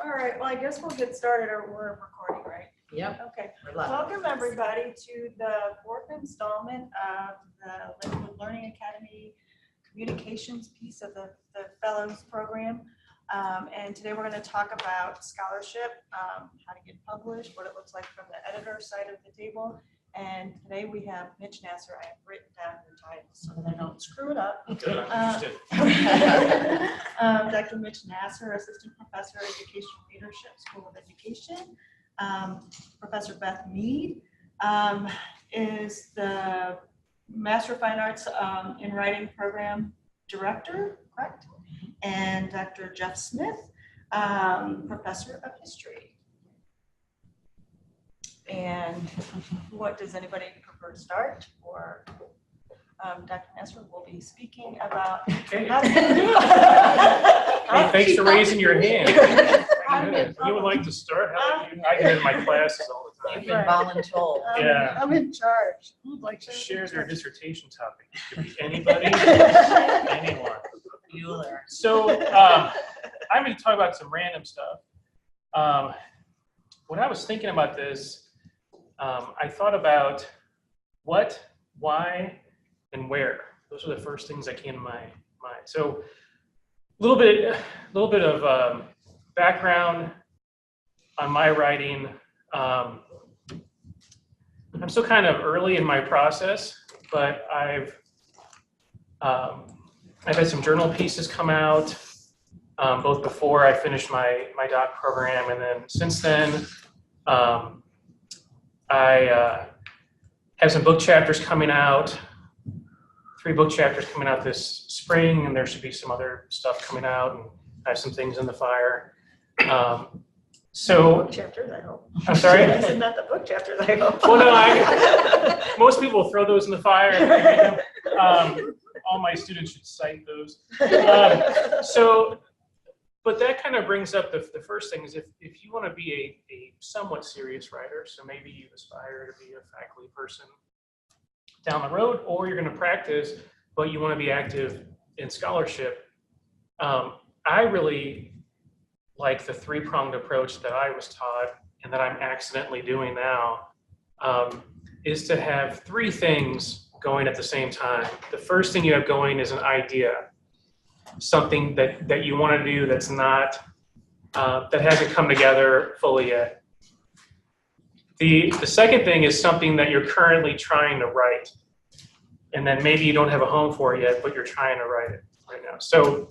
All right, well, I guess we'll get started, or we're recording, right? Yep. Okay. We're live. Welcome, everybody, to the fourth installment of the Lakewood Learning Academy communications piece of the Fellows Program. And today we're going to talk about scholarship, how to get published, what it looks like from the editor side of the table. And today we have Mitch Nasser. I have written down your title so that I don't screw it up. Good, I'm interested. Dr. Mitch Nasser, Assistant Professor, Educational Leadership, School of Education. Professor Beth Mead is the Master of Fine Arts in Writing Program Director, correct? And Dr. Jeff Smith, Professor of History. And what does anybody prefer to start? Or Dr. Nasser will be speaking about. Okay. How to Hey, thanks for raising your hand. If you would like to start, I get in my classes all the You've time. been voluntold. Yeah. I'm in charge. Who'd like to Share their dissertation topic. It could be anybody, anyone. Bueller. So I'm going to talk about some random stuff. When I was thinking about this, I thought about what, why, and where. Those are the first things that came to my mind. So a little bit of background on my writing. I'm still kind of early in my process, but I've had some journal pieces come out, both before I finished my doc program, and then since then, I have some book chapters coming out, 3 book chapters coming out this spring, and there should be some other stuff coming out, and I have some things in the fire. book chapters, I hope. I'm sorry? I said not the book chapters, I hope. Well, no, most people throw those in the fire. All my students should cite those. But that kind of brings up the first thing is if you want to be a somewhat serious writer, so maybe you aspire to be a faculty person down the road, or you're going to practice, but you want to be active in scholarship. I really like the 3-pronged approach that I was taught and that I'm accidentally doing now, is to have 3 things going at the same time. The first thing you have going is an idea, something that you want to do that's not, that hasn't come together fully yet. The second thing is something that you're currently trying to write, and then maybe you don't have a home for it yet, but you're trying to write it right now. So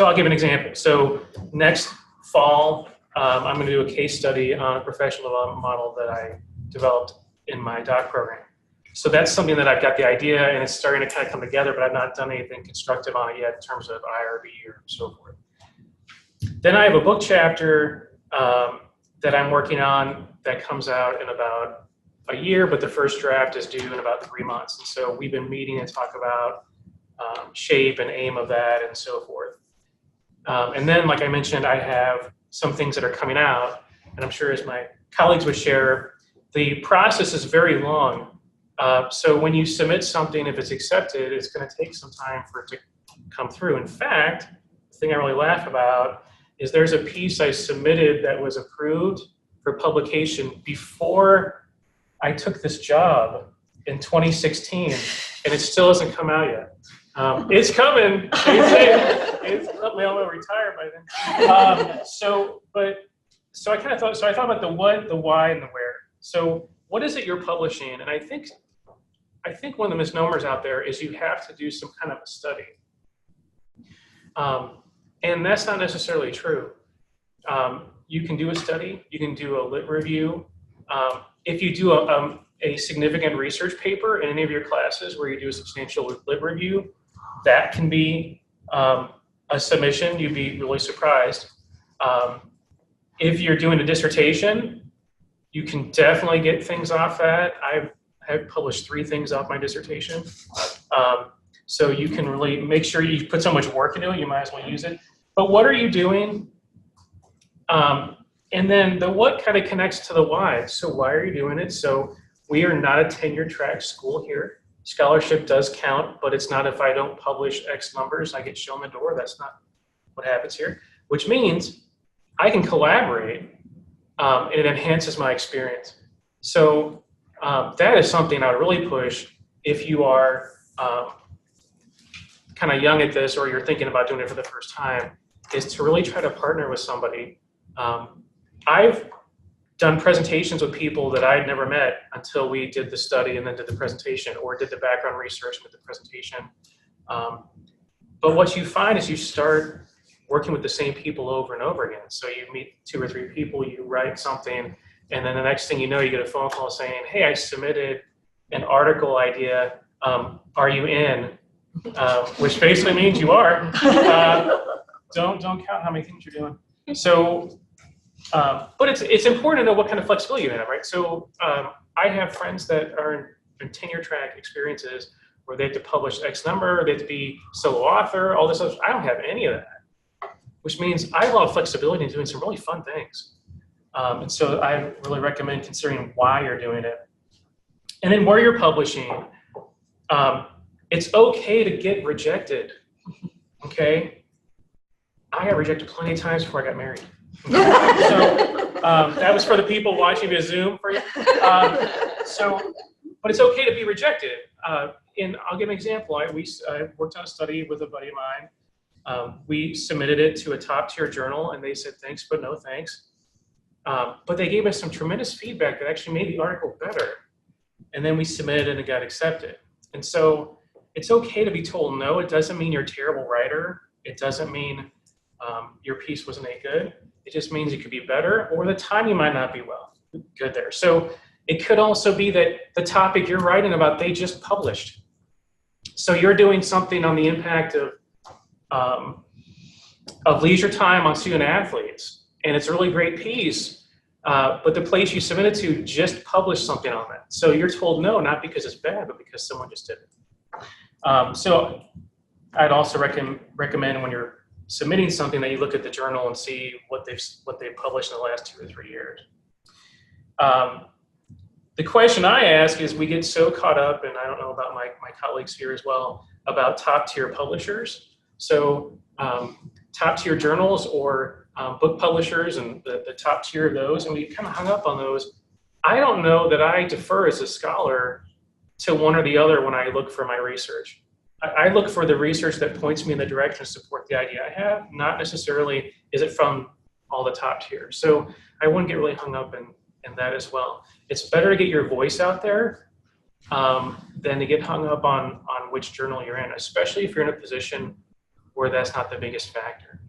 I'll give an example. So next fall, I'm going to do a case study on a professional development model that I developed in my doc program. So that's something that I've got the idea, and it's starting to kind of come together, but I've not done anything constructive on it yet in terms of IRB or so forth. Then I have a book chapter that I'm working on that comes out in about a year, but the first draft is due in about 3 months. And so we've been meeting to talk about shape and aim of that and so forth. And then, like I mentioned, I have some things that are coming out, and I'm sure as my colleagues would share, the process is very long. So when you submit something, if it's accepted, it's going to take some time for it to come through. In fact, the thing I really laugh about is there's a piece I submitted that was approved for publication before I took this job in 2016, and it still hasn't come out yet. It's coming. We all will retire by then. So I kind of thought. So I thought about the what, the why, and the where. So what is it you're publishing? And I think one of the misnomers out there is you have to do some kind of a study, and that's not necessarily true. You can do a study. You can do a lit review. If you do a significant research paper in any of your classes where you do a substantial lit review, that can be a submission. You'd be really surprised. If you're doing a dissertation, you can definitely get things off that. I've published 3 things off my dissertation. So you can really make sure you put so much work into it, you might as well use it. But what are you doing? And then the what kind of connects to the why. So why are you doing it? So we are not a tenure track school here. Scholarship does count, but it's not if I don't publish X numbers, I get shown the door. That's not what happens here. which means I can collaborate, and it enhances my experience. So that is something I would really push if you are kind of young at this, or you're thinking about doing it for the first time, is to really try to partner with somebody. I've done presentations with people that I'd never met until we did the study and then did the presentation, or did the background research with the presentation. But what you find is you start working with the same people over and over again. So you meet 2 or 3 people, you write something, and then the next thing you know, you get a phone call saying, hey, I submitted an article idea. Are you in? Which basically means you are. Don't count how many things you're doing. So, but it's important to know what kind of flexibility you have, right? So I have friends that are in tenure track experiences where they have to publish X number, they have to be solo author, all this other stuff. I don't have any of that, which means I have a lot of flexibility in doing some really fun things. And so I really recommend considering why you're doing it. And then where you're publishing, it's okay to get rejected, okay? I got rejected plenty of times before I got married. So that was for the people watching via Zoom for you. But it's okay to be rejected. And I'll give an example. I worked on a study with a buddy of mine. We submitted it to a top tier journal and they said, thanks, but no thanks. But they gave us some tremendous feedback that actually made the article better. And then we submitted it and it got accepted. And so it's okay to be told no. It doesn't mean you're a terrible writer. It doesn't mean your piece wasn't any good. It just means it could be better, or the timing might not be good there. So it could also be that the topic you're writing about, they just published. So you're doing something on the impact of leisure time on student athletes, and it's a really great piece, but the place you submitted to just published something on that. So you're told no, not because it's bad, but because someone just did it. So I'd also recommend when you're submitting something that you look at the journal and see what they've published in the last 2 or 3 years. The question I ask is, we get so caught up, and I don't know about my colleagues here as well, about top tier publishers. So top tier journals or book publishers and the top tier of those, and we kind of hung up on those. I don't know that I defer as a scholar to one or the other when I look for my research. I look for the research that points me in the direction to support the idea I have, not necessarily is it from all the top tiers. So I wouldn't get really hung up in that as well. It's better to get your voice out there than to get hung up on which journal you're in, especially if you're in a position where that's not the biggest factor.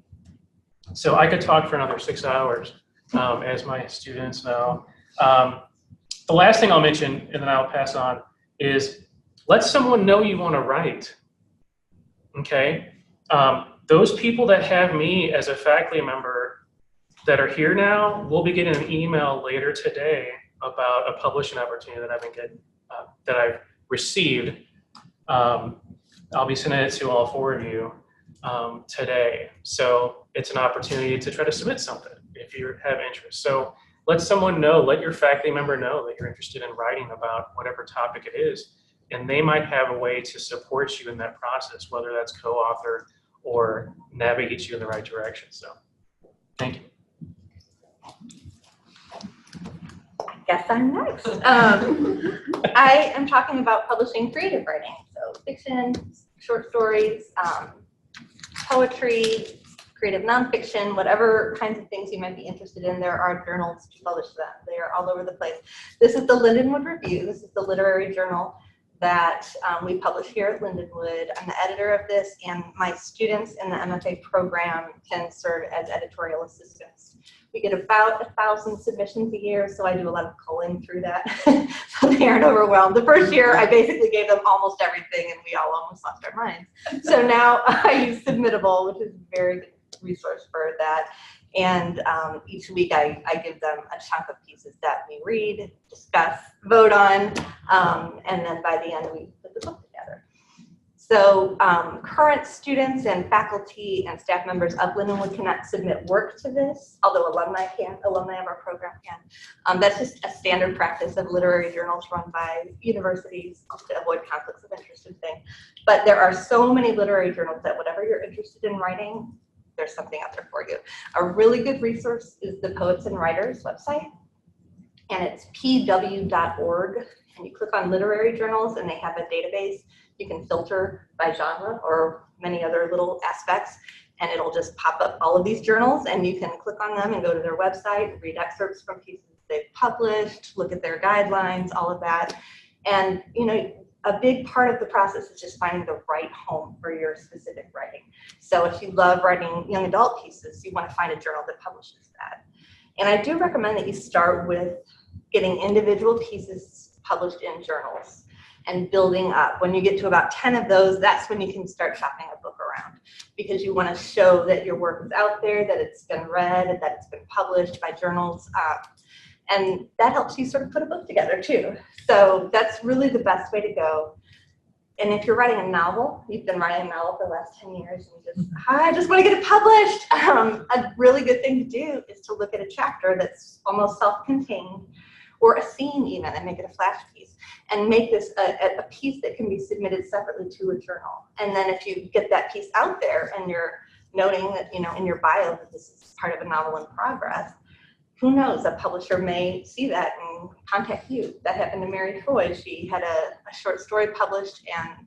So I could talk for another 6 hours, as my students know. The last thing I'll mention, and then I'll pass on, is let someone know you want to write, okay? Those people that have me as a faculty member that are here now will be getting an email later today about a publishing opportunity that I've received. I'll be sending it to all 4 of you today. So it's an opportunity to try to submit something if you have interest. So let someone know, let your faculty member know that you're interested in writing about whatever topic it is. And they might have a way to support you in that process, whether that's co-author or navigate you in the right direction. So thank you. Guess I'm next. I am talking about publishing creative writing, so fiction, short stories, poetry, creative nonfiction, whatever kinds of things you might be interested in. There are journals to publish them. They are all over the place. This is the Lindenwood Review. This is the literary journal that we publish here at Lindenwood. I'm the editor of this, and my students in the MFA program can serve as editorial assistants. We get about 1,000 submissions a year, so I do a lot of culling through that, so they aren't overwhelmed. The first year, I basically gave them almost everything, and we all almost lost our minds. So now I use Submittable, which is a very good resource for that. And each week I give them a chunk of pieces that we read, discuss, vote on, and then by the end we put the book together. So current students and faculty and staff members of Lindenwood cannot submit work to this, although alumni can, alumni of our program can. That's just a standard practice of literary journals run by universities to avoid conflicts of interest and things. But there are so many literary journals that whatever you're interested in writing, there's something out there for you. A really good resource is the Poets and Writers website, and it's pw.org. And you click on literary journals, and they have a database. You can filter by genre or many other little aspects, and it'll just pop up all of these journals, and you can click on them and go to their website, read excerpts from pieces they've published, look at their guidelines, all of that. And a big part of the process is just finding the right home for your specific writing. So if you love writing young adult pieces, you want to find a journal that publishes that. And I do recommend that you start with getting individual pieces published in journals and building up. When you get to about 10 of those, that's when you can start shopping a book around, because you want to show that your work is out there, that it's been read, that it's been published by journals. And that helps you sort of put a book together too. So that's really the best way to go. And if you're writing a novel, you've been writing a novel for the last 10 years, and I just want to get it published. A really good thing to do is to look at a chapter that's almost self-contained, or a scene even, and make it a flash piece, and make this a piece that can be submitted separately to a journal. And then if you get that piece out there and you're noting that, in your bio that this is part of a novel in progress, who knows, a publisher may see that and contact you. That happened to Mary Foy. She had a short story published, and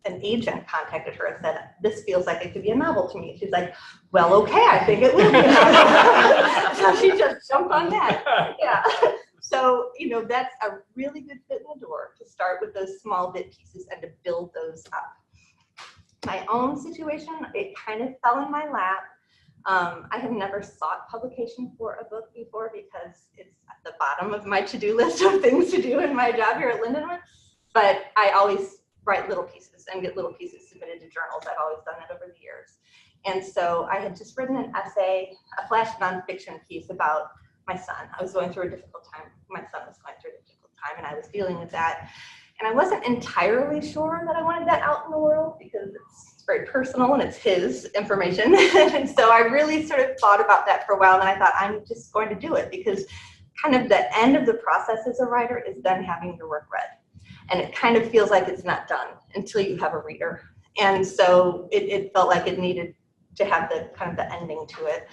an agent contacted her and said, "This feels like it could be a novel to me." She's like, "Well, okay, I think it will be a novel." So she just jumped on that. Yeah. So, that's a really good foot in the door to start with those small bit pieces and to build those up. My own situation, it kind of fell in my lap. I have never sought publication for a book before because it's at the bottom of my to-do list of things to do in my job here at Lindenwood. But I always write little pieces and get little pieces submitted to journals. I've always done that over the years. And so I had just written an essay, a flash nonfiction piece about my son. I was going through a difficult time. My son was going through a difficult time, and I was dealing with that. And I wasn't entirely sure that I wanted that out in the world because it's very personal and it's his information. And so I really sort of thought about that for a while, and I thought, I'm just going to do it, because kind of the end of the process as a writer is then having your work read. And it kind of feels like it's not done until you have a reader. And so it felt like it needed to have the kind of the ending to it.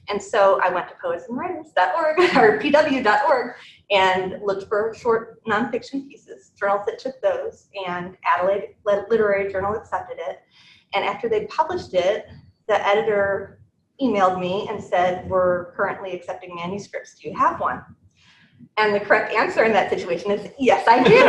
And so I went to poetsandwriters.org or pw.org and looked for short nonfiction pieces, journals that took those, and Adelaide Literary Journal accepted it. And after they published it, the editor emailed me and said, "We're currently accepting manuscripts. Do you have one?" And the correct answer in that situation is, yes, I do.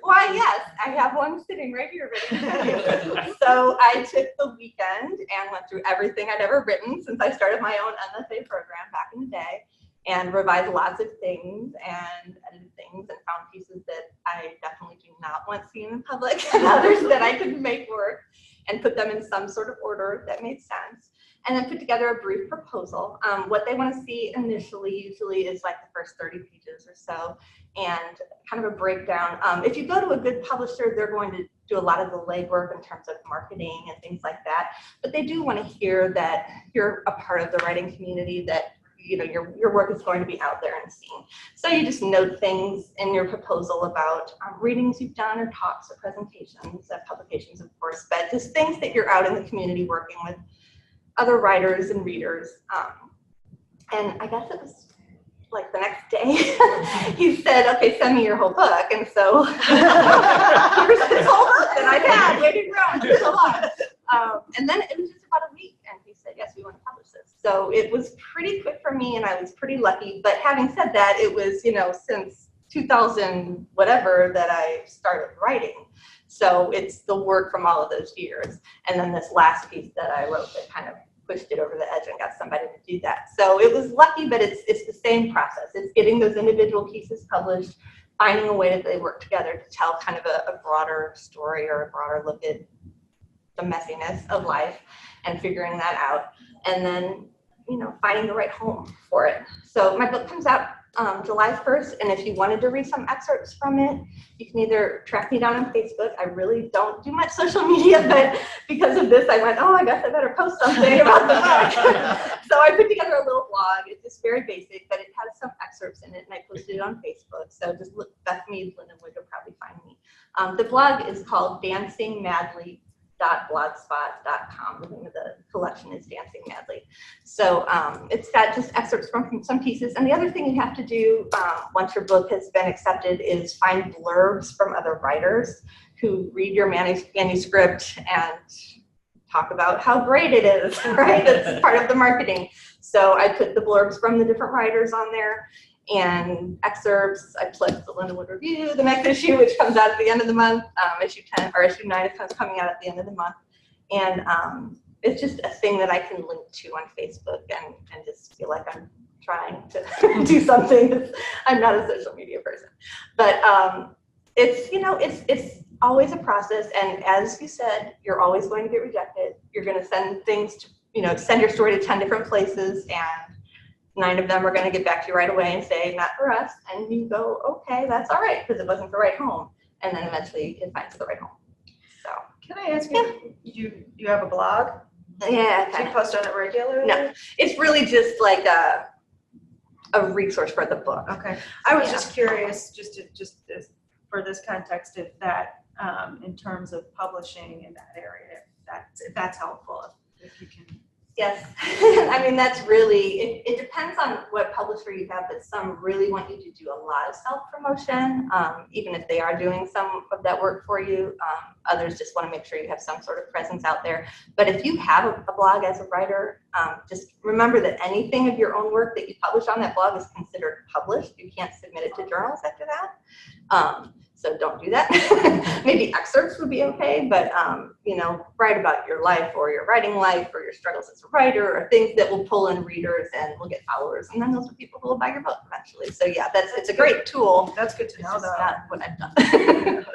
Why, yes, I have one sitting right here ready to tell you. So I took the weekend and went through everything I'd ever written since I started my own MFA program back in the day, and revised lots of things and edited things and found pieces that I definitely do not want seen in public and others that I could make work, and put them in some sort of order that made sense. And then put together a brief proposal. What they want to see initially usually is like the first 30 pages or so, and kind of a breakdown. If you go to a good publisher, they're going to do a lot of the legwork in terms of marketing and things like that. But they do want to hear that you're a part of the writing community, that your work is going to be out there and seen. So you just note things in your proposal about readings you've done, or talks, or presentations, publications, of course, but just things that you're out in the community working with other writers and readers. And I guess it was like the next day, he said, "Okay, send me your whole book." And so here's this whole book that I've had waiting around for so long. And then it was just about a week, and he said, "Yes, we want to publish this." So it was pretty quick for me, and I was pretty lucky. But having said that, it was, since 2000 whatever that I started writing. So it's the work from all of those years. And then this last piece that I wrote that kind of pushed it over the edge and got somebody to do that. So it was lucky, but it's the same process. It's getting those individual pieces published, finding a way that they work together to tell kind of a broader story, or a broader look at the messiness of life, and figuring that out. And then, finding the right home for it. So my book comes out July 1st, and if you wanted to read some excerpts from it, you can either track me down on Facebook. I really don't do much social media, but because of this, I went, oh, I guess I better post something about the book. So I put together a little blog. It's just very basic, but it has some excerpts in it, and I posted it on Facebook. So just look, Beth Mead Lindenwood, you'll probably find me. The blog is called dancingmadly.com. .blogspot.com. The name of the collection is Dancing Madly. So it's got just excerpts from some pieces. And the other thing you have to do once your book has been accepted is find blurbs from other writers who read your manuscript and talk about how great it is, right? That's part of the marketing. So I put the blurbs from the different writers on there and excerpts. I put the Lindenwood Review, the next issue, which comes out at the end of the month. Issue 10 or issue 9 is coming out at the end of the month. And it's just a thing that I can link to on Facebook and just feel like I'm trying to do something. I'm not a social media person. But it's, you know, it's always a process. And as you said, you're always going to get rejected. You're going to send things to, you know, send your story to 10 different places, and 9 of them are going to get back to you right away and say, not for us. And you go, okay, that's all right, because it wasn't the right home. And then eventually it finds the right home. So, Can I ask you, you have a blog? yeah. Do you post on it regularly? No, it's really just like a resource for the book. Okay. I was Yeah. just curious, for this context, if that, in terms of publishing in that area, if that's helpful, if you can. Yes, I mean, that's really, it depends on what publisher you have, but some really want you to do a lot of self-promotion, even if they are doing some of that work for you. Others just want to make sure you have some sort of presence out there. But if you have a blog as a writer, just remember that anything of your own work that you publish on that blog is considered published. You can't submit it to journals after that. So don't do that. Maybe excerpts would be okay, but you know, write about your life or your writing life or your struggles as a writer, or things that will pull in readers and will get followers, and then those are people who will buy your book eventually. So yeah, it's a great tool. That's good to It's know, just though. not what I've done.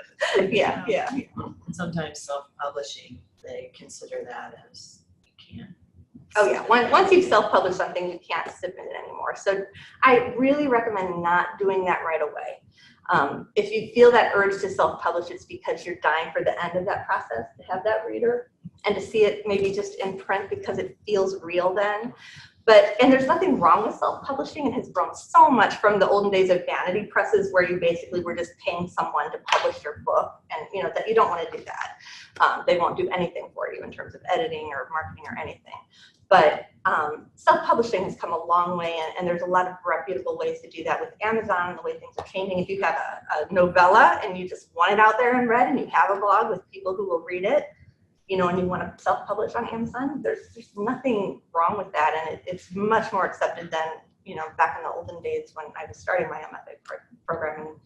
yeah. And sometimes self-publishing, they consider that as you can't. Oh yeah, once you've self-published something, you can't submit it anymore. So I really recommend not doing that right away. If you feel that urge to self-publish, it's because you're dying for the end of that process, to have that reader and to see it maybe just in print because it feels real then. And there's nothing wrong with self-publishing. It has grown so much from the olden days of vanity presses, where you basically were just paying someone to publish your book, and you know that you don't want to do that. They won't do anything for you in terms of editing or marketing or anything. But self-publishing has come a long way, and there's a lot of reputable ways to do that with Amazon and the way things are changing. If you have a novella and you just want it out there and read, and you have a blog with people who will read it, you know, and you want to self-publish on Amazon, there's nothing wrong with that, and it's much more accepted than, you know, back in the olden days when I was starting my MFA program, and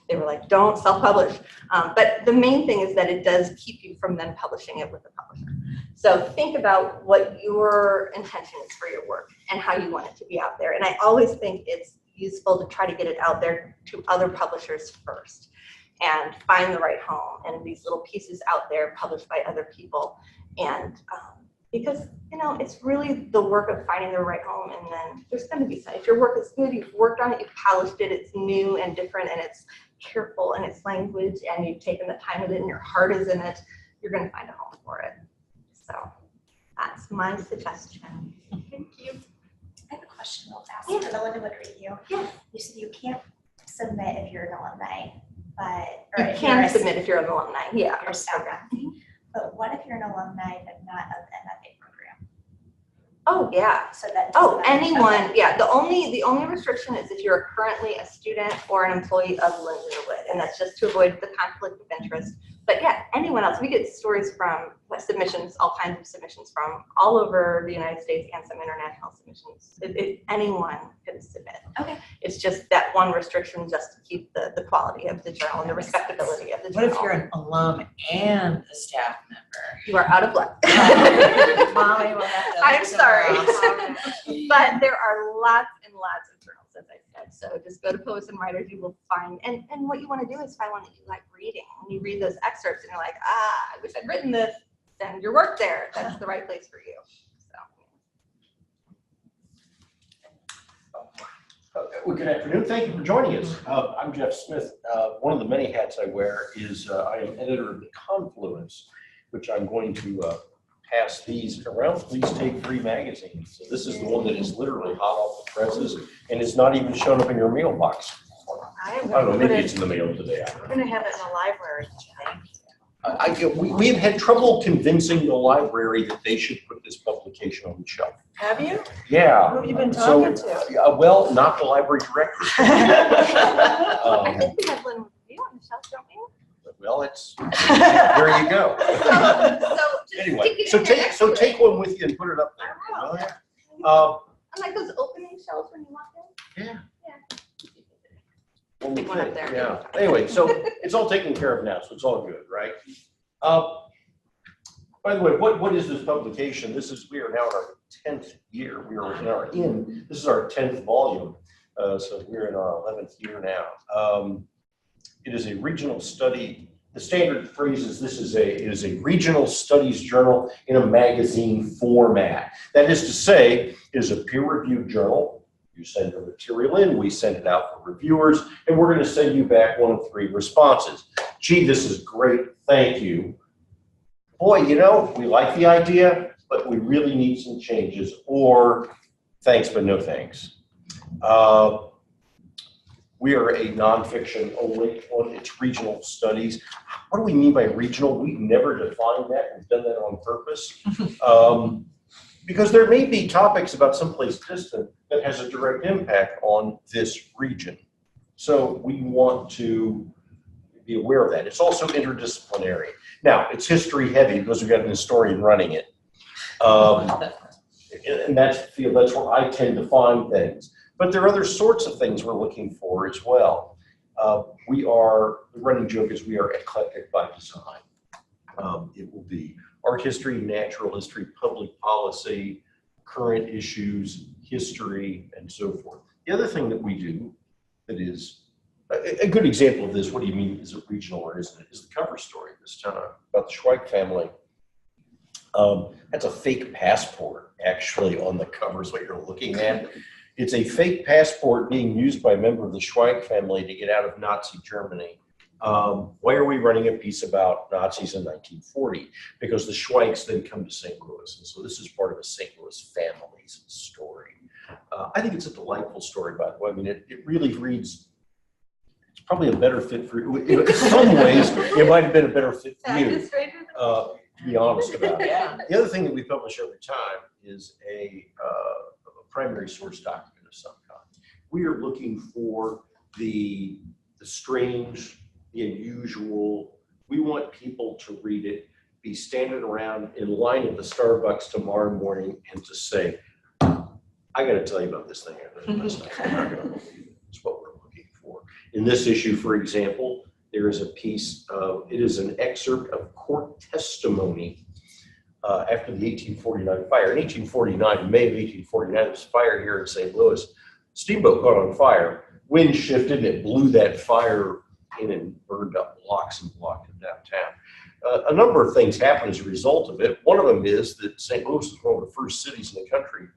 they were like, don't self-publish. But the main thing is that it does keep you from then publishing it with a publisher. So think about what your intention is for your work and how you want it to be out there. And I always think it's useful to try to get it out there to other publishers first and find the right home, and these little pieces out there published by other people. And because, you know, it's really the work of finding the right home, and then there's going to be some. If your work is good, you've worked on it, you've polished it, it's new and different, and it's careful in its language, and you've taken the time with it, and your heart is in it, you're going to find a home for it. So that's my suggestion. Thank you. I have a question real fast Yeah. for the Lindenwood Review. Yeah. You said you can't submit if you're an alumni, but You or if can you're a- submit if you're an alumni, yeah. You're a staff faculty. But what if you're an alumni but not of the MFA program? Oh, yeah. So that Oh, doesn't matter. anyone, Okay. yeah, the only restriction is if you're currently a student or an employee of Lindenwood, and that's just to avoid the conflict of interest. But yeah, anyone else, we get stories from submissions, all kinds of submissions from all over the United States and some international submissions. Anyone can submit. Okay. It's just that one restriction just to keep the quality of the journal and the respectability of the What journal. if you're an alum and a staff member? You are out of luck. Mommy will have to. I'm look somewhere sorry. else. But there are lots and lots of journals, as I said. So just go to Poets and Writers, you will find, and what you want to do is find one that you like reading. When you read those excerpts and you're like, I wish I'd written this, then your work there, that's the right place for you. So. Well, good afternoon. Thank you for joining us. I'm Jeff Smith. One of the many hats I wear is I am editor of the Confluence, which I'm going to pass these around. Please take free magazines. So this is the one that is literally hot off the presses and is not even shown up in your mailbox. I am I don't know, gonna maybe it's in the mail today. we're gonna have it in the library. we've had trouble convincing the library that they should put this publication on the shelf. Have you? Yeah. Who have you been So, talking to? well, not the library director. I think we have one review on the shelf, don't we? Well, there you go. So just Anyway, stick it so in there take, next so to take it. one with you and put it up there. I will. Uh, Unlike those opening shelves when you walk in. Yeah. Yeah. When we Take one up could, there. Yeah, anyway, so it's all taken care of now, so it's all good, right? By the way, what is this publication? We are now in our 10th year. This is our 10th volume. So we're in our 11th year now. It is a regional study. The standard phrase is it is a regional studies journal in a magazine format. That is to say, it is a peer-reviewed journal. You send the material in, we send it out for reviewers, and we're going to send you back 1 of 3 responses. Gee, this is great, thank you. Boy, we like the idea, but we really need some changes, or thanks, but no thanks. We are a nonfiction only one. It's regional studies. What do we mean by regional? We've never defined that. We've done that on purpose. Because there may be topics about someplace distant that has a direct impact on this region. So we want to be aware of that. It's also interdisciplinary. Now, it's history heavy because we've got an historian running it. And that's where I tend to find things. But there are other sorts of things we're looking for as well. The running joke is we are eclectic by design. It will be art history, natural history, public policy, current issues, history, and so forth. The other thing that we do that is a good example of this, what do you mean, is it regional or isn't it, is the cover story this time about the Schweik family. That's a fake passport, actually, on the cover is what you're looking at. It's a fake passport being used by a member of the Schweik family to get out of Nazi Germany. Why are we running a piece about Nazis in 1940? Because the Schweiks then come to St. Louis. And so this is part of a St. Louis family's story. I think it's a delightful story, by the way. I mean, it really reads, it's probably a better fit for you. In some ways, it might have been a better fit for you, to be honest about it. Yeah. The other thing that we publish every time is a primary source document of some kind. We are looking for the strange, the unusual. We want people to read it, be standing around in line at the Starbucks tomorrow morning and to say, I got to tell you about this thing. It's what we're looking for. In this issue, for example, there is a piece of, it is an excerpt of court testimony after the 1849 fire. In 1849, in May of 1849, there was a fire here in St. Louis. Steamboat caught on fire. Wind shifted and it blew that fire in and burned up blocks and blocks of downtown. A number of things happened as a result of it. One of them is that St. Louis was one of the first cities in the country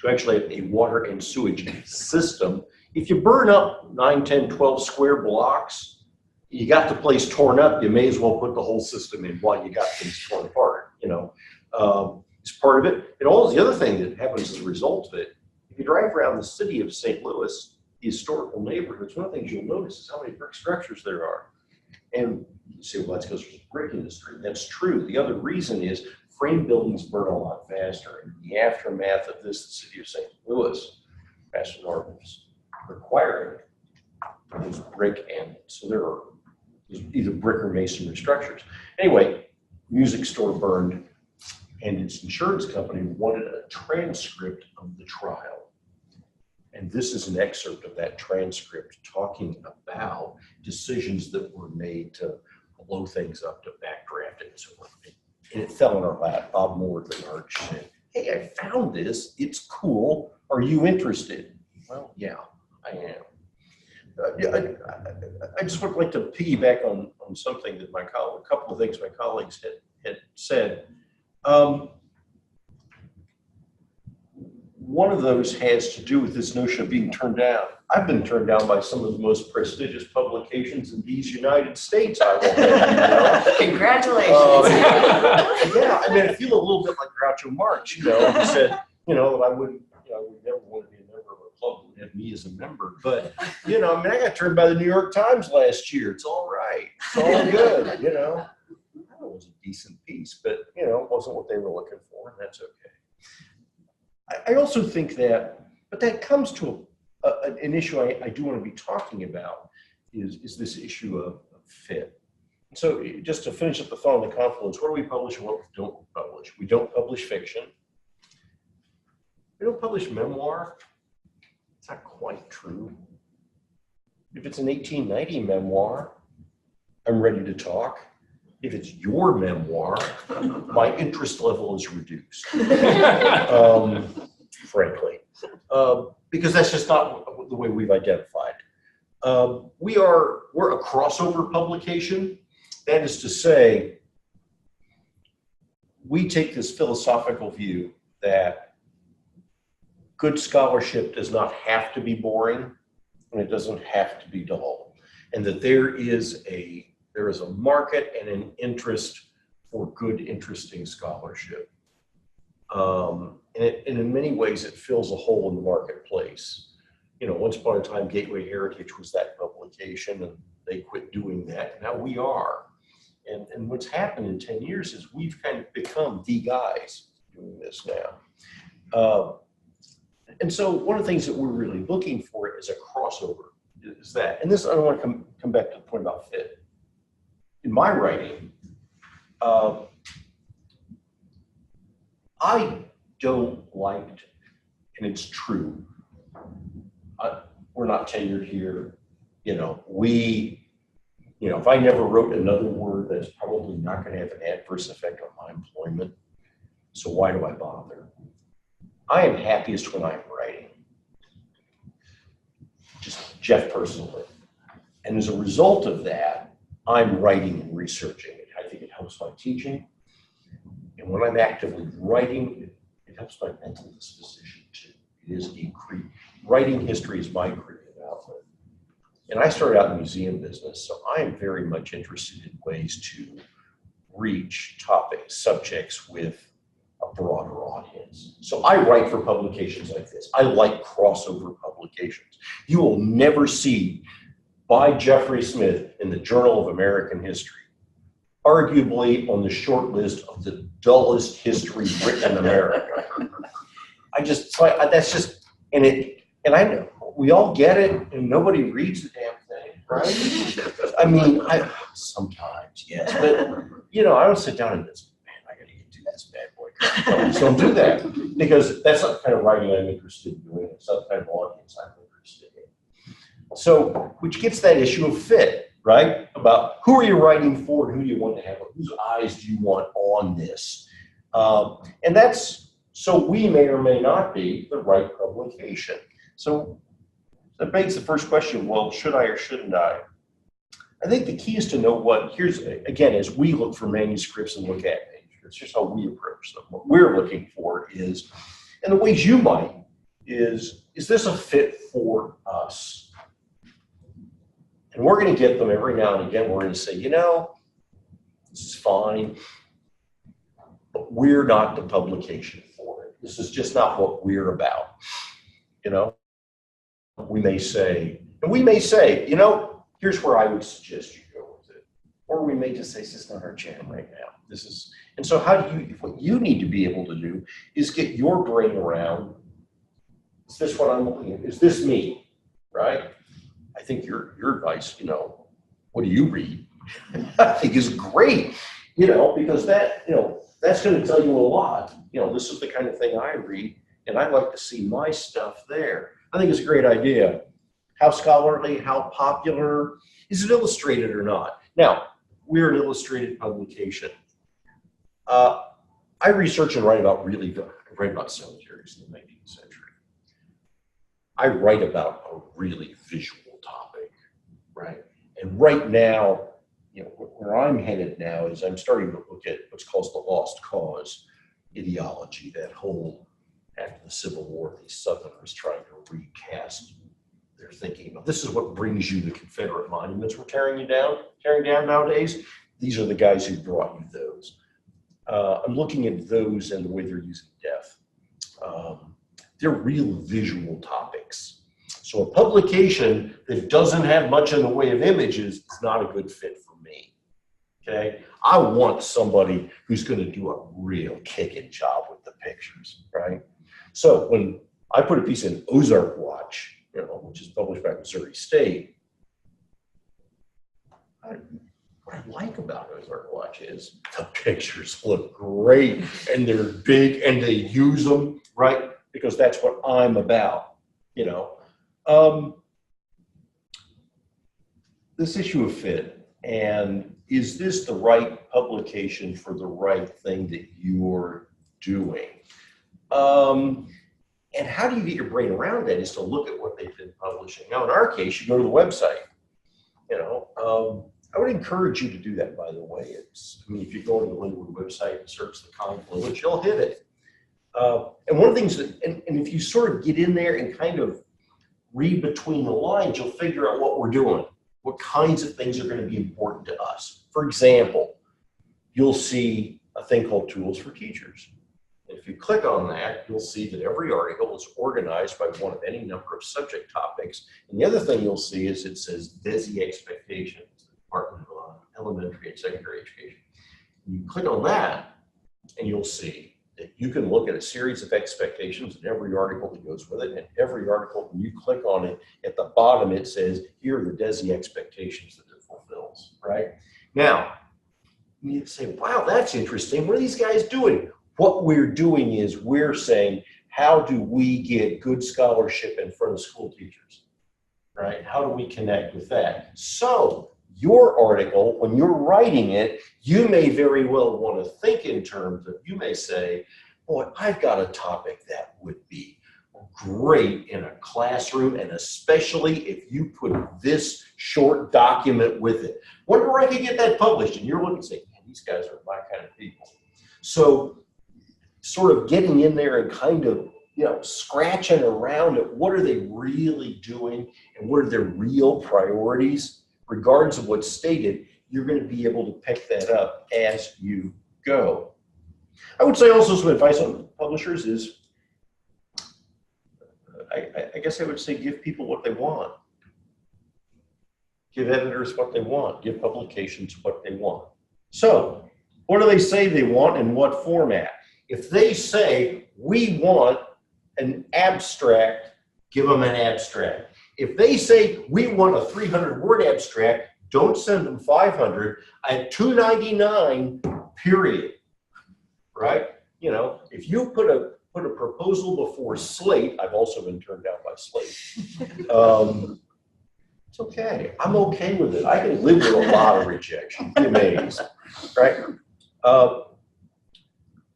to actually have a water and sewage system. If you burn up 9, 10, 12 square blocks, you got the place torn up, you may as well put the whole system in while you got things torn apart, it's part of it. And all the other thing that happens as a result of it, if you drive around the city of St. Louis, the historical neighborhoods, one of the things you'll notice is how many brick structures there are. And you say, well, that's because there's a brick industry. That's true. The other reason is frame buildings burn a lot faster. In the aftermath of this, the city of St. Louis, Pastor Norton is requiring those brick, and so there are either brick or masonry structures. Anyway, music store burned, and its insurance company wanted a transcript of the trial. And this is an excerpt of that transcript talking about decisions that were made to blow things up, to backdraft it, and so forth. And it fell in our lap. Bob Moore, the arch, said, hey, I found this. It's cool. Are you interested? Well, yeah, I am. I just would like to piggyback on something that a couple of things my colleagues had said. One of those has to do with this notion of being turned down. I've been turned down by some of the most prestigious publications in these United States. I will have, Congratulations. Yeah, I mean, I feel a little bit like Groucho Marx, who said, that I would never want to be a member of a club that had benefit me as a member. But, you know, I mean, I got turned by the New York Times last year. It's all right. It's all good, you know. It was a decent piece, but, you know, it wasn't what they were looking for, and that's okay. I also think that, but that comes to an issue I do want to be talking about is this issue of fit. So just to finish up the thought on the confluence, what do we publish and what don't we publish? We don't publish fiction. We don't publish memoir. It's not quite true. If it's an 1890 memoir, I'm ready to talk. If it's your memoir, my interest level is reduced, frankly, because that's just not the way we've identified. We're a crossover publication. That is to say, we take this philosophical view that good scholarship does not have to be boring and it doesn't have to be dull, and that there is a market and an interest for good, interesting scholarship. And in many ways, it fills a hole in the marketplace. You know, once upon a time, Gateway Heritage was that publication, and they quit doing that. Now we are. And what's happened in 10 years is we've kind of become the guys doing this now. And so one of the things that we're really looking for is a crossover, is that, and this, I don't want to come back to the point about fit. In my writing, I don't like, and it's true, we're not tenured here, you know, if I never wrote another word, that's probably not going to have an adverse effect on my employment. So why do I bother? I am happiest when I'm writing. Just Jeff personally. And as a result of that, I'm writing and researching it. I think it helps my teaching. And when I'm actively writing, it helps my mental disposition too. It is writing history is my creative outlet. And I started out in the museum business, so I am very much interested in ways to reach topics, subjects with a broader audience. So I write for publications like this. I like crossover publications. You will never see by Jeffrey Smith in the Journal of American History, arguably on the short list of the dullest history written in America. That's just, and I know we all get it, and nobody reads the damn thing, right? I mean, sometimes, yes, but you know, I don't sit down and just, man, I gotta get through this bad boy. Just don't do that, because that's not the kind of writing I'm interested in doing. It's not the kind of audience I'm interested in. So, which gets that issue of fit, right? About who are you writing for, and who do you want to have, whose eyes do you want on this? And that's, so we may or may not be the right publication. So that begs the first question, well, should I or shouldn't I? I think the key is to know here's, again, as we look for manuscripts and look at manuscripts, here's how we approach them. What we're looking for is, and the ways you might, is this a fit for us? And we're going to get them every now and again. We're going to say, you know, this is fine, but we're not the publication for it. This is just not what we're about, you know? We may say, you know, here's where I would suggest you go with it. Or we may just say, this is not our jam right now. And so what you need to be able to do is get your brain around, is this what I'm looking at? Is this me, right? I think your advice, you know, what do you read? I think is great, you know, because that's going to tell you a lot. You know, this is the kind of thing I read, and I'd like to see my stuff there. I think it's a great idea. How scholarly, how popular, is it illustrated or not? Now, we're an illustrated publication. I research and write about cemeteries in the 19th century. I write about a really visual topic, right? And right now, you know, where I'm headed now is I'm starting to look at what's called the lost cause ideology, that whole, after the Civil War, these Southerners trying to recast their thinking. This is what brings you the Confederate monuments we're tearing down nowadays. These are the guys who brought you those. I'm looking at those and the way they're using death. They're real visual topics. So a publication that doesn't have much in the way of images is not a good fit for me. Okay? I want somebody who's going to do a real kicking job with the pictures, right? So when I put a piece in Ozark Watch, which is published by Missouri State, what I like about Ozark Watch is the pictures look great and they're big and they use them, right? Because that's what I'm about, This issue of fit, and is this the right publication for the right thing that you're doing? And how do you get your brain around that is to look at what they've been publishing. Now, in our case, you go to the website, I would encourage you to do that, by the way. If you go to the Lindenwood website and search the Confluence, you'll hit it. And one of the things that, and if you sort of get in there and kind of read between the lines, you'll figure out what we're doing, what kinds of things are going to be important to us. For example, you'll see a thing called Tools for Teachers. If you click on that, you'll see that every article is organized by one of any number of subject topics. And the other thing you'll see is it says DESE Expectations, Department of Elementary and Secondary Education. You click on that, and you'll see that you can look at a series of expectations in every article that goes with it. And every article, when you click on it, at the bottom it says, here are the DESE expectations that it fulfills, right? Now, you say, wow, that's interesting. What are these guys doing? What we're doing is we're saying, how do we get good scholarship in front of school teachers, right? How do we connect with that? So your article, when you're writing it, you may very well want to think in terms of, you may say, boy, I've got a topic that would be great in a classroom, and especially if you put this short document with it. Wonder where I could get that published? And you're looking and saying, man, these guys are my kind of people. So sort of getting in there and kind of, scratching around at what are they really doing and what are their real priorities, regardless of what's stated, you're going to be able to pick that up as you go. I would say also some advice on publishers is, I guess I would say give people what they want. Give editors what they want. Give publications what they want. So, what do they say they want in what format? If they say, we want an abstract, give them an abstract. If they say, we want a 300-word abstract, don't send them 500 at $2.99, period, right? If you put a proposal before Slate, I've also been turned down by Slate. It's okay. I'm okay with it. I can live with a lot of rejection. Be amazed, right?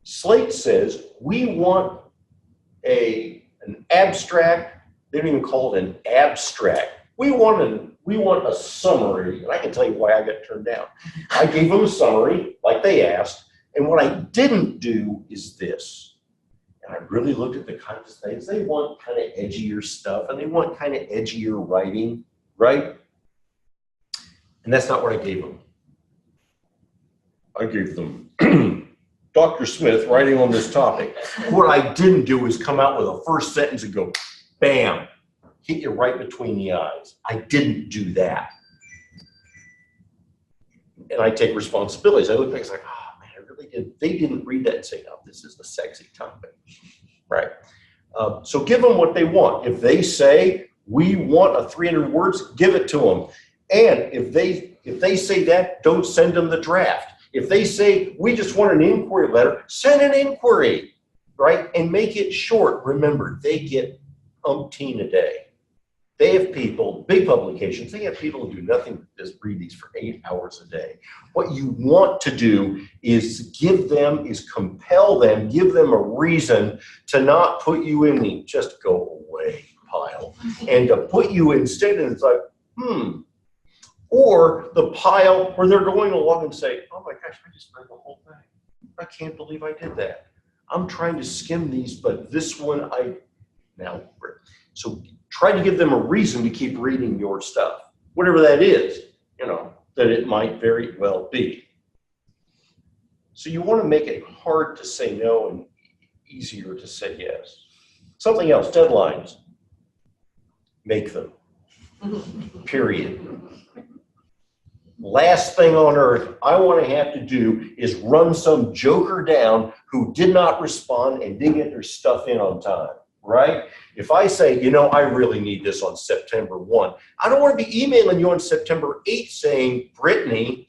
Slate says, we want an abstract. They don't even call it an abstract. We want a summary, and I can tell you why I got turned down. I gave them a summary, like they asked, and what I didn't do is this. And I really looked at the kinds of things. They want kind of edgier stuff, and they want kind of edgier writing, right? And that's not what I gave them. I gave them Dr. Smith writing on this topic. What I didn't do is come out with a first sentence and go, bam, hit you right between the eyes. I didn't do that. And I take responsibilities. I look back and like, oh man, I really did. They didn't read that and say, no, this is the sexy topic, right? So give them what they want. If they say, we want a 300 words, give it to them. And if they say that, don't send them the draft. If they say, we just want an inquiry letter, send an inquiry, right? And make it short. Remember, they get umpteen a day. They have people, big publications, they have people who do nothing but just read these for 8 hours a day. What you want to do is compel them, give them a reason to not put you in the just go away pile, and to put you instead, and it's like, or the pile where they're going along and say, oh my gosh, I just read the whole thing. I can't believe I did that. I'm trying to skim these, but this one so try to give them a reason to keep reading your stuff, whatever that is, that it might very well be. So you want to make it hard to say no and easier to say yes. Something else, deadlines. make them. Period. Last thing on earth I want to have to do is run some joker down who did not respond and didn't get their stuff in on time, right? If I say, you know, I really need this on September 1, I don't want to be emailing you on September 8 saying, Brittany,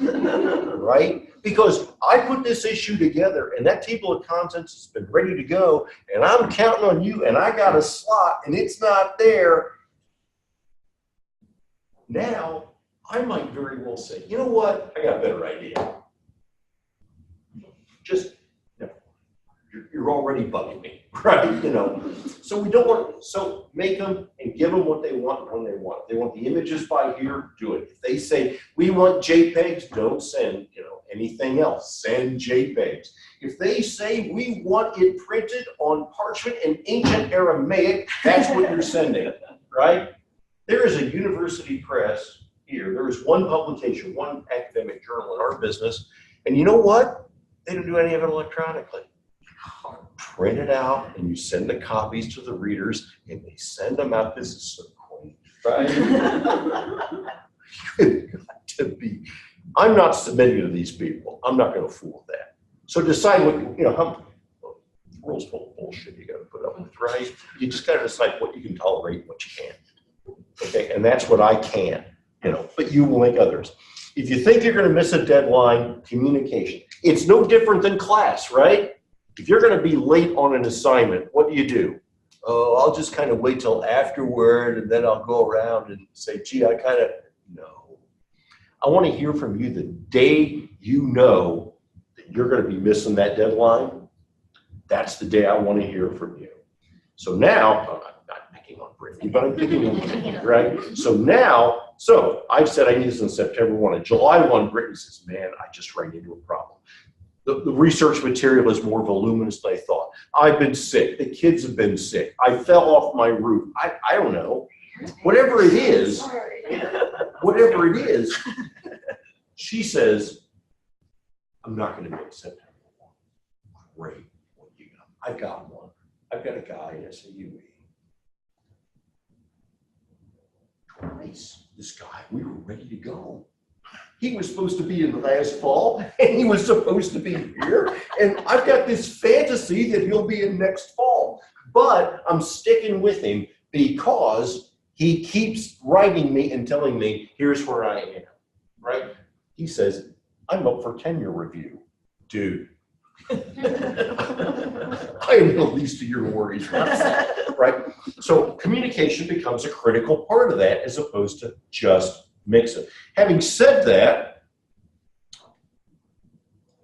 right? Because I put this issue together and that table of contents has been ready to go and I'm counting on you and I got a slot and it's not there. Now, I might very well say, you know what? I got a better idea. Just, you know, you're already bugging me, right? You know, so we don't want, so make them and give them what they want when they want. If they want the images by here, do it. If they say, we want JPEGs, don't send, you know, anything else. Send JPEGs. If they say, we want it printed on parchment in ancient Aramaic, that's what you're sending, right? There is a university press here. There is one publication, one academic journal in our business, and you know what? They don't do any of it electronically. Print it out, and you send the copies to the readers, and they send them out. This is so quaint, right? You've got to be. I'm not submitting to these people. I'm not going to fool with that. So decide what you know. How the world's full of bullshit you got to put up with, right? You just got to decide what you can tolerate and what you can't. Okay, and that's what I can, you know, but you will make others. If you think you're going to miss a deadline, communication. It's no different than class, right? If you're going to be late on an assignment, what do? Oh, I'll just kind of wait till afterward and then I'll go around and say, gee, I kind of, no. I want to hear from you the day you know that you're going to be missing that deadline. That's the day I want to hear from you. So now, on Brittany, but I'm picking on Brittany, right? So now, I've said I need this on September 1. On July 1, Brittany says, man, I just ran into a problem. The research material is more voluminous than I thought. I've been sick. The kids have been sick. I fell off my roof. I don't know. Whatever it is, she says, I'm not going to make September 1. Great. What do you got? I've got one. I've got a guy in SAUE. Nice. This guy, we were ready to go. He was supposed to be in the last fall, and he was supposed to be here. And I've got this fantasy that he'll be in next fall. But I'm sticking with him because he keeps writing me and telling me, here's where I am, right? He says, I'm up for tenure review. Dude. I am the least of your worries, right? So communication becomes a critical part of that as opposed to just mix it. Having said that,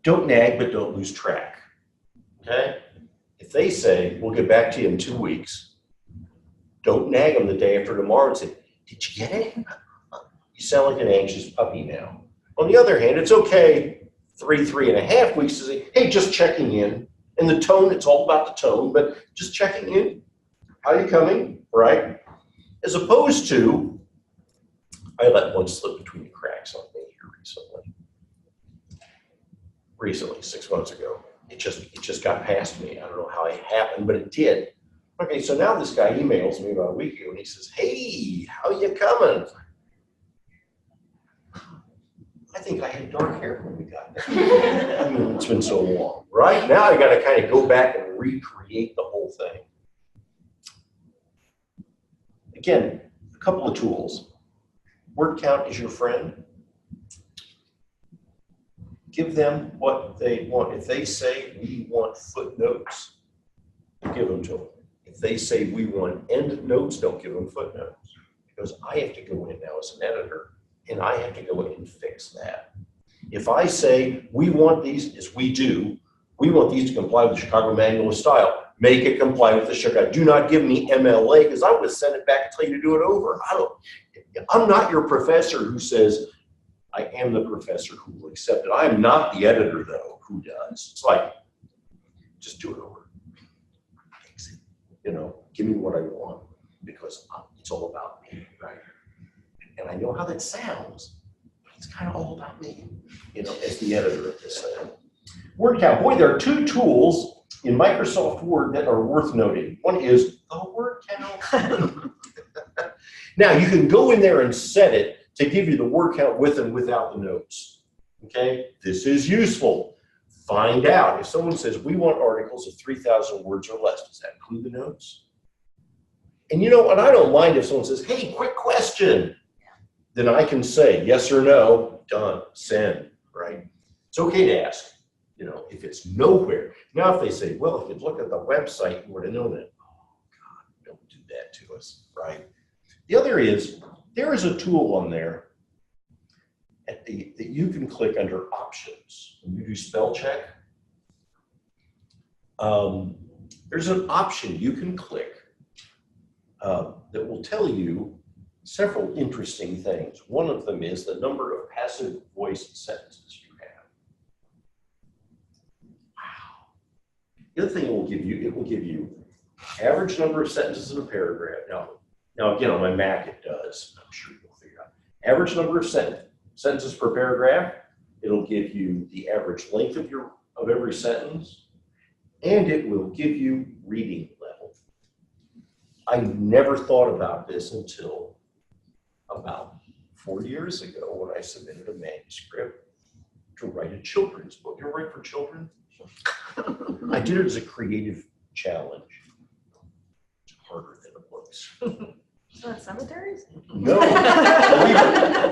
don't nag, but don't lose track, okay? If they say, we'll get back to you in 2 weeks, don't nag them the day after tomorrow and say, did you get it? You sound like an anxious puppy now. On the other hand, it's okay 3.5 weeks to say, hey, just checking in. And the tone, it's all about the tone, but just checking in. How are you coming, right? As opposed to, I let one slip between the cracks on me here recently, 6 months ago. It just got past me. I don't know how it happened, but it did. Okay, so now this guy emails me about a week ago and he says, hey, how you coming? I think I had dark hair when we got there. I mean, it's been so long, right? Now I got to kind of go back and recreate the whole thing. Again, a couple of tools. Word count is your friend. Give them what they want. If they say we want footnotes, give them to them. If they say we want end notes, don't give them footnotes. Because I have to go in now as an editor and I have to go in and fix that. If I say we want these, as we do, we want these to comply with the Chicago Manual of Style, make it comply with the Chicago. Do not give me MLA because I would send it back and tell you to do it over. I'm not your professor who says, I am the professor who will accept it. I am not the editor though who does. It's like, just do it over. Fix it. You know, give me what I want because it's all about me, right? And I know how that sounds, but it's kind of all about me, you know, as the editor of this thing. Word count. Boy, there are 2 tools in Microsoft Word that are worth noting. One is the word count. Now, you can go in there and set it to give you the word count with and without the notes. Okay, this is useful. Find out if someone says we want articles of 3,000 words or less. Does that include the notes? And you know, and I don't mind if someone says, hey, quick question. Then I can say yes or no, done, send, right? It's okay to ask, you know, if it's nowhere. Now, if they say, well, if you look at the website, you would have known it. Oh, God, don't do that to us, right? The other is, there is a tool on there that you can click under options. When you do spell check, there's an option you can click that will tell you several interesting things. One of them is the number of passive voice sentences you have. Wow. The other thing it will give you average number of sentences in a paragraph. Now again, on my Mac it does. I'm sure you'll figure it out. Average number of sentences per paragraph. It'll give you the average length of every sentence, and it will give you reading level. I never thought about this until about 4 years ago when I submitted a manuscript to write a children's book. You ever write for children? I did it as a creative challenge. It's harder than it looks. Not cemeteries? No.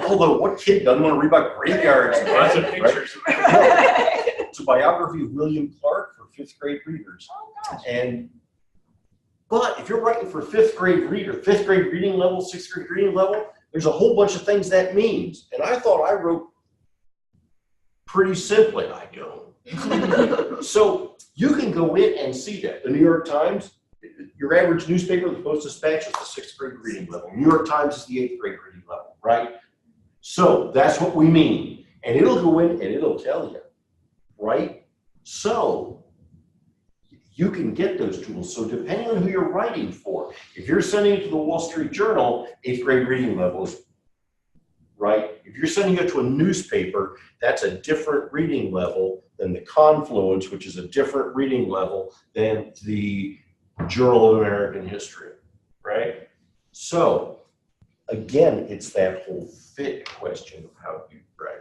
Although what kid doesn't want to read about graveyards? Lots of Right? pictures. It's a biography of William Clark for 5th grade readers. Oh, gosh. But if you're writing for 5th grade reading level, 6th grade reading level, there's a whole bunch of things that means. And I thought I wrote pretty simply. I don't. So you can go in and see that. The New York Times, your average newspaper, the Post-Dispatch, is the 6th grade reading level. New York Times is the 8th grade reading level, right? So that's what we mean. And it'll go in and it'll tell you, right? So you can get those tools. So depending on who you're writing for, if you're sending it to the Wall Street Journal, 8th grade reading level is right. If you're sending it to a newspaper, that's a different reading level than the Confluence, which is a different reading level than the Journal of American History, right? So again, it's that whole fit question of how you write.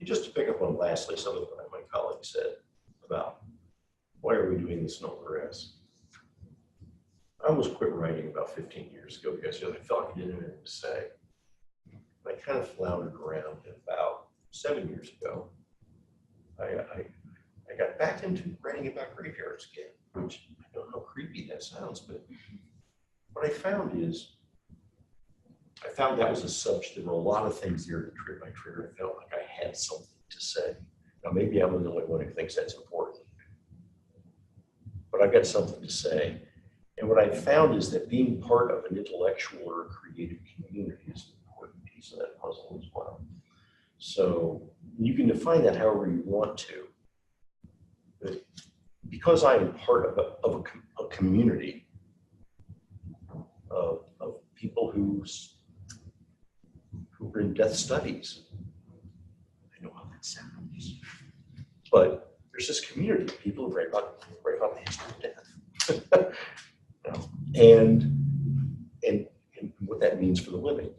And just to pick up on lastly, some of what my colleagues said about why are we doing this in ORS? I almost quit writing about 15 years ago because I felt like I didn't have anything to say. I kind of floundered around, and about 7 years ago, I got back into writing about graveyards again, which I don't know how creepy that sounds, but what I found that was a subject. There were a lot of things there that triggered my trigger. I felt like I had something to say. Now, maybe I'm the only one who thinks that's important, but I've got something to say. And what I found is that being part of an intellectual or a creative community is an important piece of that puzzle as well. So you can define that however you want to. But because I am part of a community of people who are in death studies, I know how that sounds. But there's this community of people who write about the history of death. and what that means for the living.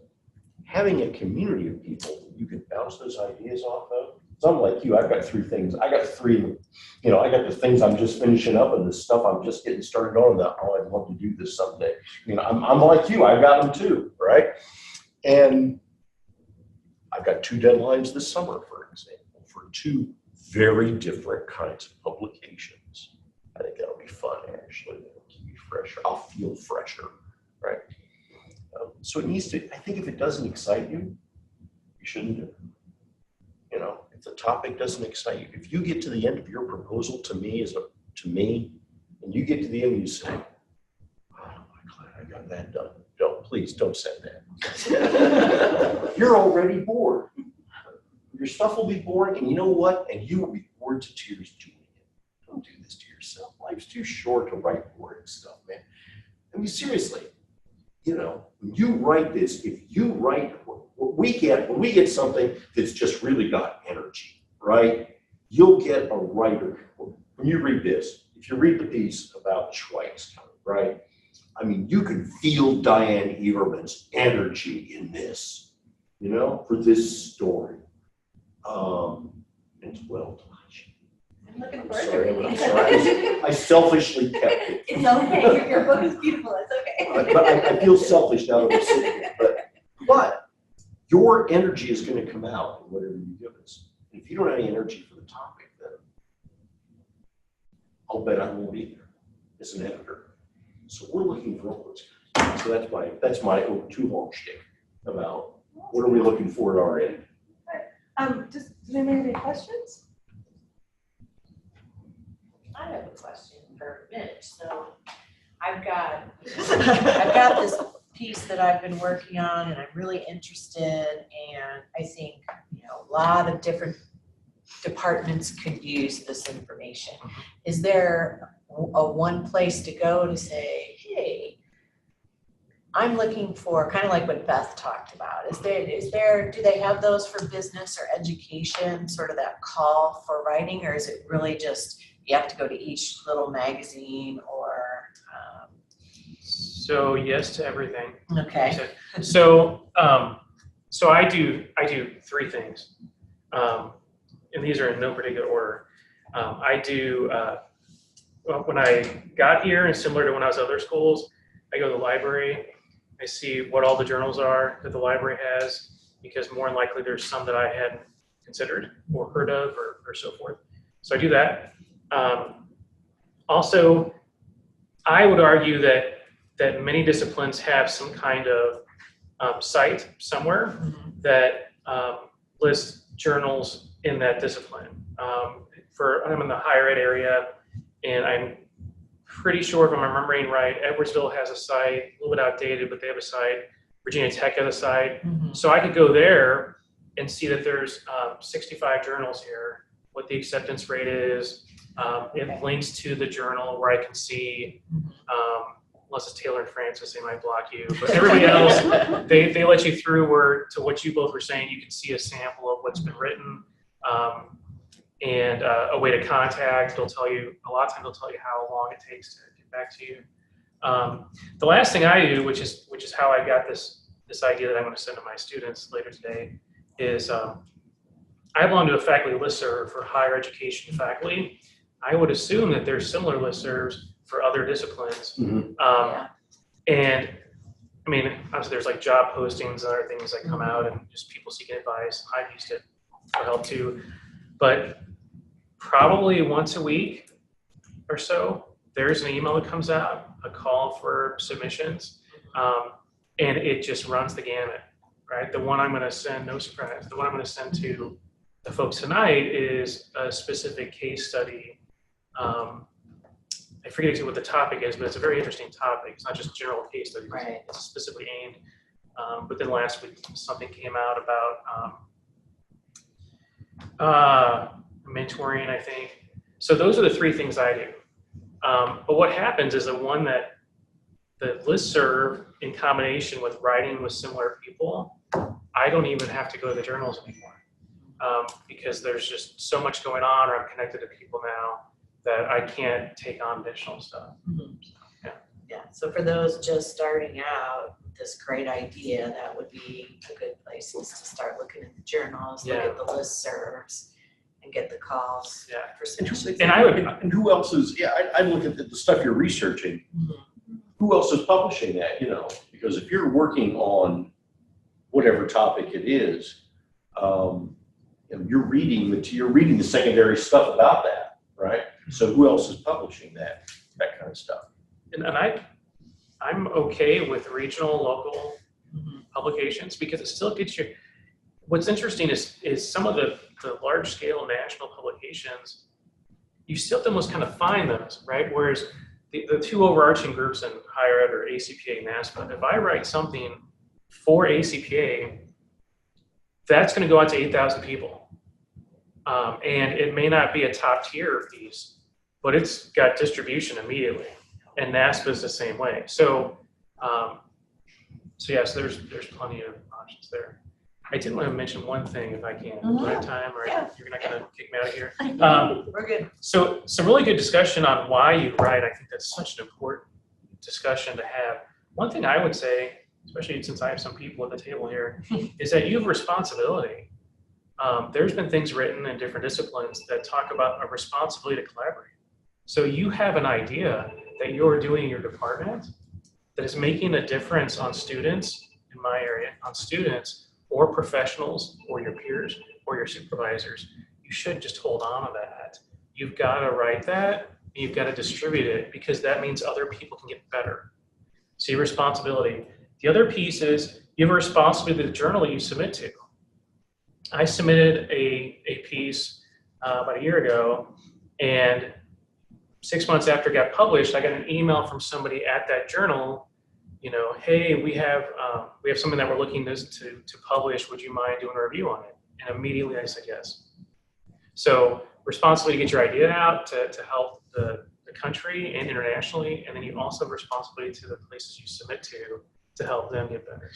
Having a community of people you can bounce those ideas off of. So I'm like you, I've got 3 things. I got the things I'm just finishing up and the stuff I'm just getting started on that, oh, I'd love to do this someday. I'm like you, I've got them too, right? And I've got 2 deadlines this summer, for example, for 2 very different kinds of publications. I think that'll be fun, actually. It'll keep me fresher. I'll feel fresher, right? So it needs to, I think if it doesn't excite you, you shouldn't do it. If the topic doesn't excite you, if you get to the end of your proposal to me, and you get to the end and you say, oh, I'm glad I got that done. Please don't say that. You're already bored. Your stuff will be boring, and you know what? And you will be bored to tears doing it. Don't do this to yourself. Life's too short to write boring stuff, man. I mean, seriously, when you write this, if you write when we get something that's just really got energy, right? You'll get a writer. When you read this, if you read the piece about Schweitz, right? I mean, you can feel Diane Everman's energy in this, you know, for this story. It's well done. I'm looking I'm forward to sorry, reading I'm it. sorry. I selfishly kept it. It's okay, your book is beautiful, it's okay. But I feel selfish now that we're sitting here. But your energy is going to come out in whatever you give us. If you don't have any energy for the topic, then I'll bet I won't be there as an editor. So we're looking for all those guys. So that's my too long shtick about what are we looking for at our end. Does anybody have any questions? I have a question for Mitch. So I've got this piece that I've been working on and I'm really interested, and I think, a lot of different departments could use this information. Is there a one place to go to say, hey, I'm looking for, kind of like what Beth talked about, do they have those for business or education, sort of that call for writing, or is it really just you have to go to each little magazine or? So yes to everything. Okay. So I do three things, and these are in no particular order. I do when I got here, and similar to when I was at other schools, I go to the library. I see what all the journals are that the library has, because more than likely there's some that I hadn't considered or heard of or so forth. So I do that. Also, I would argue that many disciplines have some kind of site somewhere that lists journals in that discipline. I'm in the higher ed area, and I'm pretty sure, if I'm remembering right, Edwardsville has a site, a little bit outdated, but they have a site. Virginia Tech has a site. So I could go there and see that there's 65 journals here, what the acceptance rate is. It links to the journal where I can see, unless it's Taylor and Francis, they might block you. But everybody else, they let you through to what you both were saying. You can see a sample of what's been written, and a way to contact. They'll tell you, a lot of times they'll tell you how long it takes to get back to you. The last thing I do, which is how I got this idea that I'm going to send to my students later today, is I belong to a faculty listserv for higher education faculty. I would assume that there's similar listservs for other disciplines. And I mean, obviously there's like job postings and other things that come out, and just people seeking advice. I've used it for help too. But probably once a week or so, there's an email that comes out, a call for submissions, and it just runs the gamut, right? The one I'm going to send, no surprise, the one I'm going to send to the folks tonight is a specific case study. I forget exactly what the topic is, but it's a very interesting topic. It's not just general case studies. Right. It's specifically aimed. But then last week, something came out about mentoring, I think. So those are the three things I do. But what happens is the one that the listserv, in combination with writing with similar people, I don't even have to go to the journals anymore, because there's just so much going on, or I'm connected to people now that I can't take on additional stuff. Yeah, so for those just starting out, this great idea, that would be a good place is to start looking at the journals, look at the listservs, and get the calls for submissions. And who else is, I look at the stuff you're researching. Who else is publishing that, because if you're working on whatever topic it is, you're reading the secondary stuff about that, right? So who else is publishing that kind of stuff? And I'm okay with regional, local publications, because it still gets you. What's interesting is some of the large scale national publications, you still have to almost kind of find those, right? Whereas the two overarching groups in higher ed are ACPA and NASPA. If I write something for ACPA, that's going to go out to 8,000 people. And it may not be a top tier piece, but it's got distribution immediately. And NASPA is the same way. So yes, there's plenty of options there. I did want to mention one thing, if I can. Do I have time, or you're not going to kick me out of here? We're good. So some really good discussion on why you write. I think that's such an important discussion to have. One thing I would say, especially since I have some people at the table here, is that you have responsibility. There's been things written in different disciplines that talk about a responsibility to collaborate. So you have an idea that you're doing in your department that is making a difference on students, in my area, on students or professionals or your peers or your supervisors. You should just hold on to that. You've got to write that, and you've got to distribute it, because that means other people can get better. So your responsibility. The other piece is you have a responsibility to the journal you submit to. I submitted a piece about a year ago, and 6 months after it got published, I got an email from somebody at that journal, hey, we have something that we're looking to publish. Would you mind doing a review on it? And immediately I said yes. So responsibility to get your idea out to help the country and internationally, and then you also have responsibility to the places you submit to help them get better.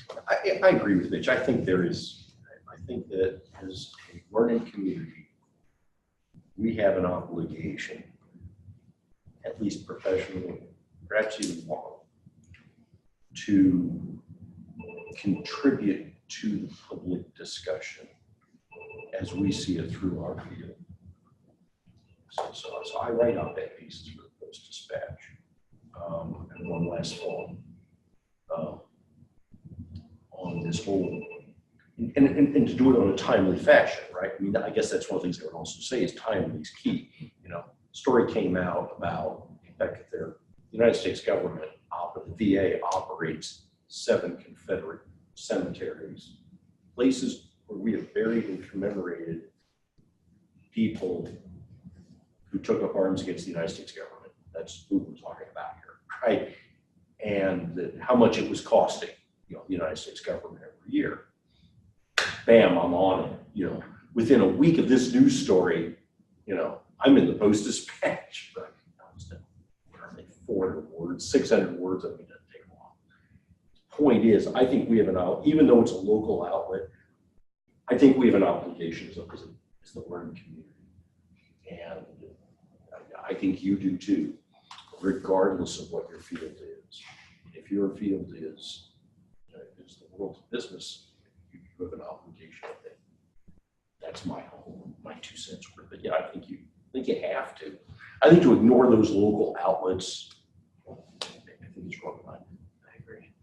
I agree with Mitch. I think that as a learning community, we have an obligation, at least professionally, perhaps even moral, to contribute to the public discussion as we see it through our field. So I write op-ed pieces for the Post-Dispatch, and one last fall on this whole, and to do it on a timely fashion, right? I mean, I guess that's one of the things I would also say is timely is key. Story came out about the fact that the United States government, the VA operates 7 Confederate cemeteries, places where we have buried and commemorated people who took up arms against the United States government. That's who we're talking about here, right? And how much it was costing, the United States government every year. Bam, I'm on it. Within a week of this news story, I'm in the Post-Dispatch. But I was 400 words, 600 words. I mean, it doesn't take long. Point is, I think we have even though it's a local outlet, I think we have an obligation as the learning community. And I think you do too, regardless of what your field is. If your field is the world's business, you have an obligation. That's my 2 cents worth. But yeah, I think you have to. I think to ignore those local outlets, I think it's wrong. I agree.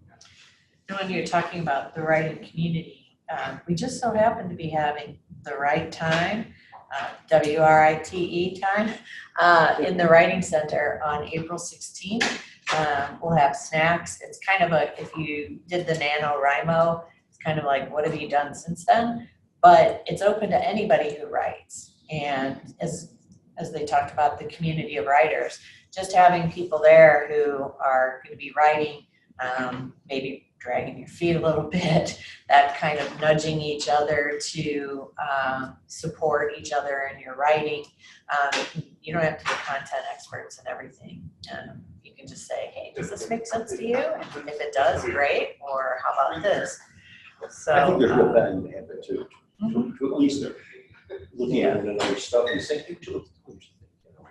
And when you're talking about the writing community, we just so happen to be having the right time, WRITE time, in the Writing Center on April 16th. We'll have snacks. It's kind of if you did the NaNoWriMo, it's kind of like, what have you done since then? But it's open to anybody who writes. And as they talked about the community of writers, just having people there who are going to be writing, maybe dragging your feet a little bit, that kind of nudging each other to support each other in your writing. You don't have to be content experts and everything. You can just say, hey, does this make sense to you? And if it does, great. Or how about this? So I think there's real value in that too. To at least looking at it and other stuff and saying, hey,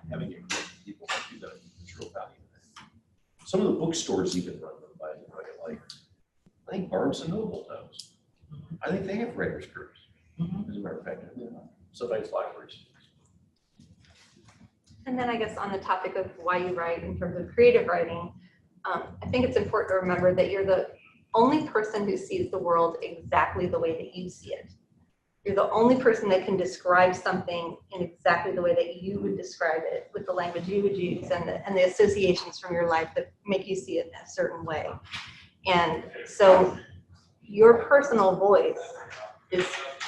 having a group of people do that, there's real value in that. Some of the bookstores even run them by like, I think Barnes and Noble does. I think they have writers' groups. As a matter of fact, sometimes libraries. And then I guess on the topic of why you write in terms of creative writing, I think it's important to remember that you're the only person who sees the world exactly the way that you see it. You're the only person that can describe something in exactly the way that you would describe it, with the language you would use and the associations from your life that make you see it in a certain way. And so your personal voice is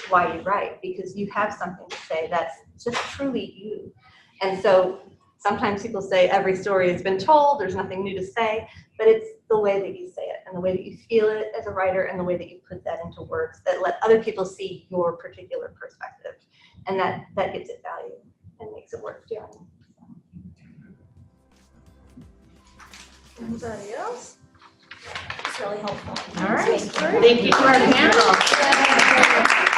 why you write, because you have something to say that's just truly you. And so sometimes people say every story has been told, there's nothing new to say, but it's the way that you say it and the way that you feel it as a writer and the way that you put that into words that let other people see your particular perspective. And that gives it value and makes it worth doing. Anybody else? It's really helpful. all right. Thank you. Thank you to our panel.